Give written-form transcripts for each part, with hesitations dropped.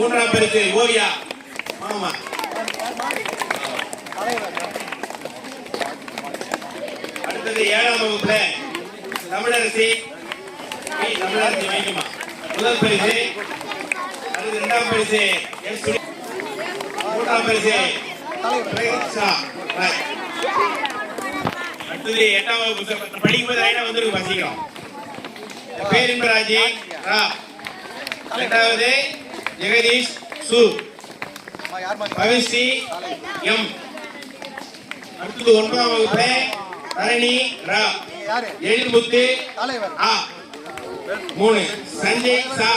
மூன்றாம் பரிசு ஓவியா மாமா. அடுத்தது 7ஆம் வகுப்புல தமிழரசி வைக்குமா முதல் பரிசு. அடுத்து 2ஆம் பரிசு எஸ் சுனி. 3ஆம் பரிசு அடுத்தது 8ஆம் வகுப்பு படிக்கும்போது லைனா வந்துருக்கு பசிக்கிறோம். பேரின்பராஜி ரா. 2வது ஜெகதீஷ் சு. பவிஸ்ரீ எம். அடுத்தது 9ஆம் வகுப்புல தரணி ரா. எழில்முத்து ஆ. 3 சஞ்சய் சா.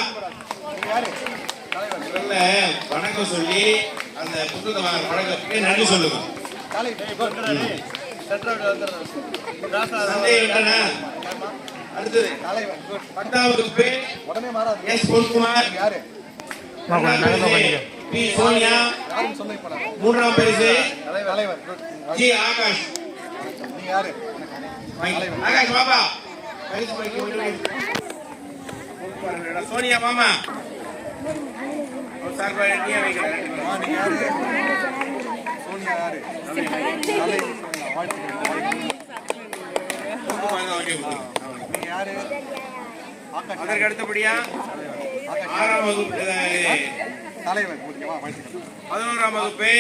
வணக்கம் சொல்லி அந்த புத்தகத்தை வாங்க பழக்கத்துக்கு நன்றி சொல்லுங்க. அடுத்தது 10ஆம் வகுப்பு எஸ் பொன்குமார் பி சோனியா. 3ஆம் பரிசு ஜி ஆகாஷ். ஆகாஷ் பாபா சோனியா மாமா அதற்கு அடுத்தபடியா 6ஆம் வகுப்பு தலைவர் 11ஆம் வகுப்பு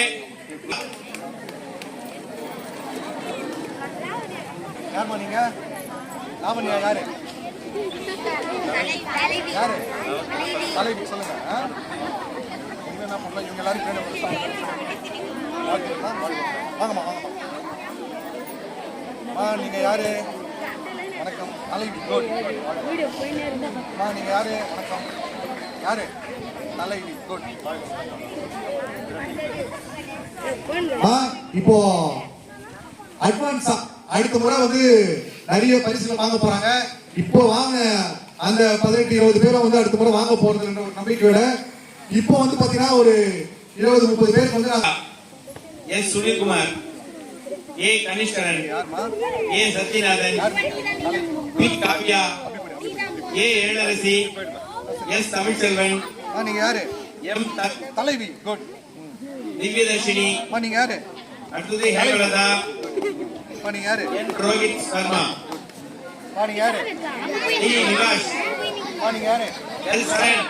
யாருமா நீங்க? லாவண்யா யாரு? யாரு தலைவி சொல்லுங்க. என்ன பண்ணலாம் இவங்க எல்லாரும் வாங்கம்மா வாங்கம்மா. நீங்க யாரு? வணக்கம். தலைவி குட். நீங்க யாரு? வணக்கம். யாரு? தலைவி குட். இப்போ அட்வான்ஸா அடுத்த முறை வந்து நிறைய பரிசுகள் வாங்க போறாங்க. இப்போ வாங்க அந்த 18-20 பேரை வந்து அடுத்த முறை வாங்க போறது என்ற ஒரு நம்பிக்கையோட இப்போ வந்து பாத்தீங்கன்னா ஒரு 20-30 பேருக்கு வந்து எஸ் சுனில்குமார், ஏ கனிஷ்கரன், ஏ சத்யநாதன், பி காவ்யா, ஏ ஏழரசி, எஸ் தமிழ்செல்வன். நீங்க யாரு? எம் தலைவி குட். திவ்யதர்ஷினி. நீங்க யாரு? அடுத்தது ஹேமலதா. நீங்க யாரு? என் ரோஹித் சர்மா. நீங்க யாரு? டி நிவாஸ். நீங்க யாரு? எல் சரண்.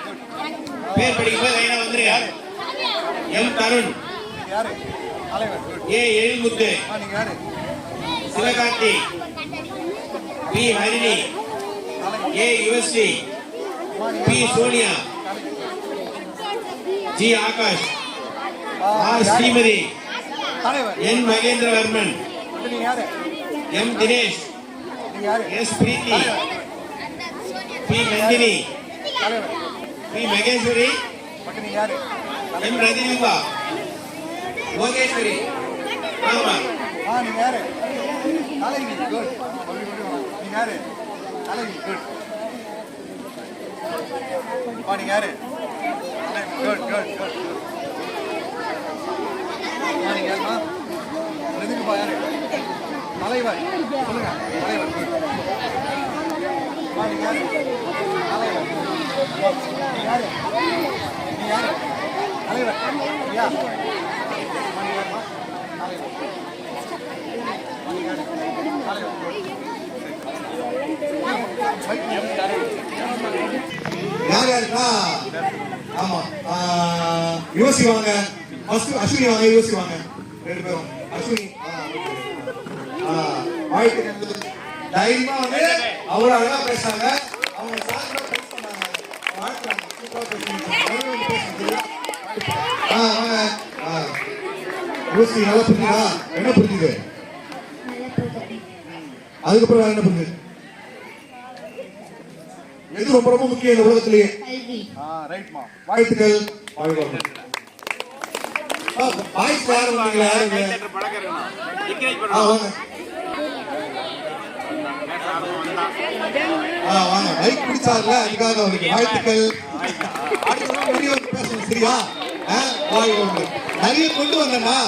பேர் படிக்கும்போது லைனா வந்துருங்க. எம் தருண். யாரு? தலைவர் குட். ஏ எழில்முத்து. நீங்க யாரு? Sivakarthi, B Harini, A Yuvasri, B Sonia, G Akash, R Srimathi, N Mahendravarman, M Dinesh, S Preethi, B Nandhini, B Maheswari, M Rajinipa, Yogeswari. ஆமா நீங்க யாரு? தலைவி குட். நீங்க யாரு? தலைவி குட். நீங்க யாரு? Good good good. நீங்க யாருமா? ரஜினிபா யாரு? தலைவர் சொல்லுங்க. தலைவர் குட். நீங்க யாரு? தலைவர். நீங்க யாரு? நீங்க யாரு? தலைவர் யா. யார் யாருன்னா ஆமா யோசிவாங்க. அஸ்வினி வாங்க, யோசிவாங்க 2 பேரும். அஸ்வினி வாழ்த்துக்கள். தைரியமா வந்து அவ்வளவு அழகா பேசுறாங்க. அவங்க சார்பா பேசுறாங்க. வாழ்த்துறாங்க. சூப்பரா பேசுறீங்க. யோசி நல்லா புரியுதா? என்ன புரியுது? அதுக்கப்புறம் என்ன புரியுது? எது ரொம்ப ரொம்ப முக்கியம் இந்த உலகத்திலேயே? ரைட்மா. வாழ்த்துக்கள். வாய்ஸ் யாரு வந்தீங்களா? வாங்க மைக் பிடிச்சார்ல அதுக்காக அவருக்கு வாழ்த்துக்கள். அடுத்த நிறைய பேசணும் சரியா? நிறைய கொண்டு வந்தேன்னா